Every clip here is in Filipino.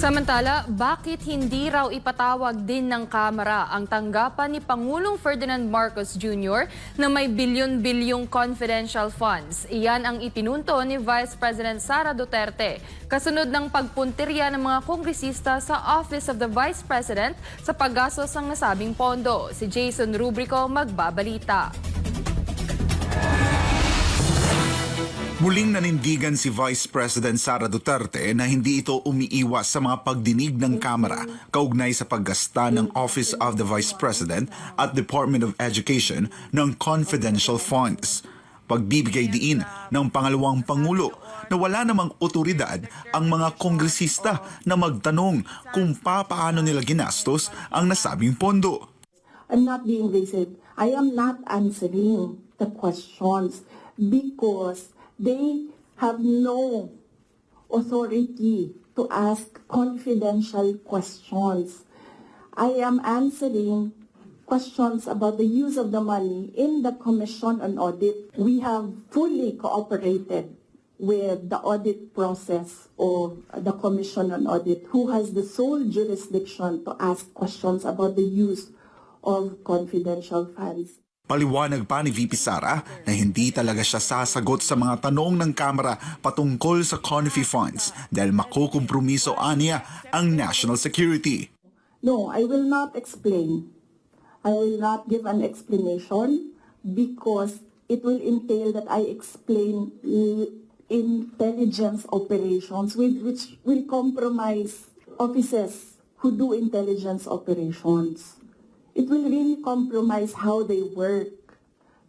Samantala, bakit hindi raw ipatawag din ng Kamara ang tanggapan ni Pangulong Ferdinand Marcos Jr. na may bilyon-bilyong confidential funds? Iyan ang ipinunto ni Vice President Sara Duterte kasunod ng pagpuntirya ng mga kongresista sa Office of the Vice President sa paggastos ng nasabing pondo. Si Jason Rubrico magbabalita. Muling nanindigan si Vice President Sara Duterte na hindi ito umiiwas sa mga pagdinig ng Kamara kaugnay sa paggasta ng Office of the Vice President at Department of Education ng confidential funds. Pagbibigay diin ng pangalawang Pangulo na wala namang otoridad ang mga kongresista na magtanong kung paano nila ginastos ang nasabing pondo. I'm not being evasive. I am not answering the questions because they have no authority to ask confidential questions. I am answering questions about the use of the money in the Commission on Audit. We have fully cooperated with the audit process of the Commission on Audit, who has the sole jurisdiction to ask questions about the use of confidential funds. Paliwanag pa ni VP Sara na hindi talaga siya sasagot sa mga tanong ng Kamara patungkol sa CONFI funds dahil makukompromiso aniya ang national security. No, I will not explain. I will not give an explanation because it will entail that I explain intelligence operations which will compromise officers who do intelligence operations. It will really compromise how they work.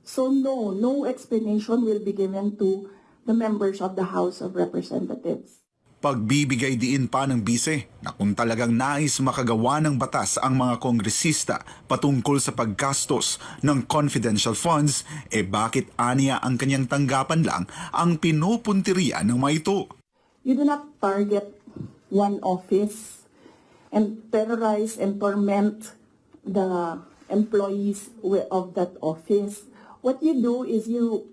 So no explanation will be given to the members of the House of Representatives. Pagbibigay diin pa ng bise na kung talagang nais makagawa ng batas ang mga kongresista patungkol sa paggastos ng confidential funds, bakit aniya ang kanyang tanggapan lang ang pinupuntirian ng mga ito? You do not target one office and terrorize and torment the employees of that office. What you do is you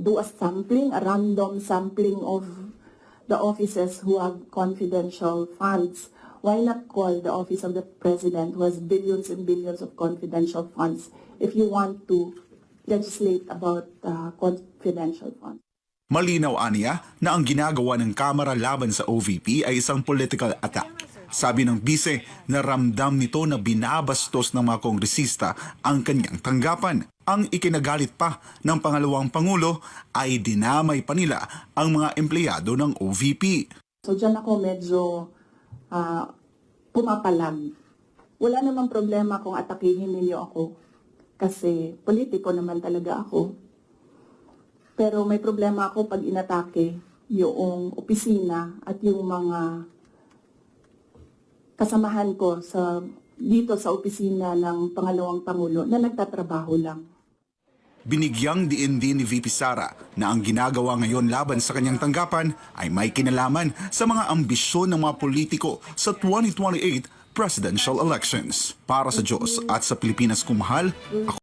do a sampling, a random sampling of the offices who have confidential funds. Why not call the Office of the President, who has billions and billions of confidential funds, if you want to legislate about confidential funds? Malinaw aniya na ang ginagawa ng Kamara laban sa OVP ay isang political attack. Sabi ng bise na ramdam nito na binabastos ng mga kongresista ang kanyang tanggapan. Ang ikinagalit pa ng pangalawang Pangulo ay dinamay pa nila ang mga empleyado ng OVP. So dyan ako medyo pumapalag. Wala namang problema kung atakihin ninyo ako kasi politiko naman talaga ako. Pero may problema ako pag inatake yung opisina at yung mga kasamahan ko dito sa opisina ng pangalawang Pangulo na nagtatrabaho lang. Binigyang diin din ni VP Sara na ang ginagawa ngayon laban sa kanyang tanggapan ay may kinalaman sa mga ambisyon ng mga politiko sa 2028 presidential elections. Para sa Diyos at sa Pilipinas kumahal, ako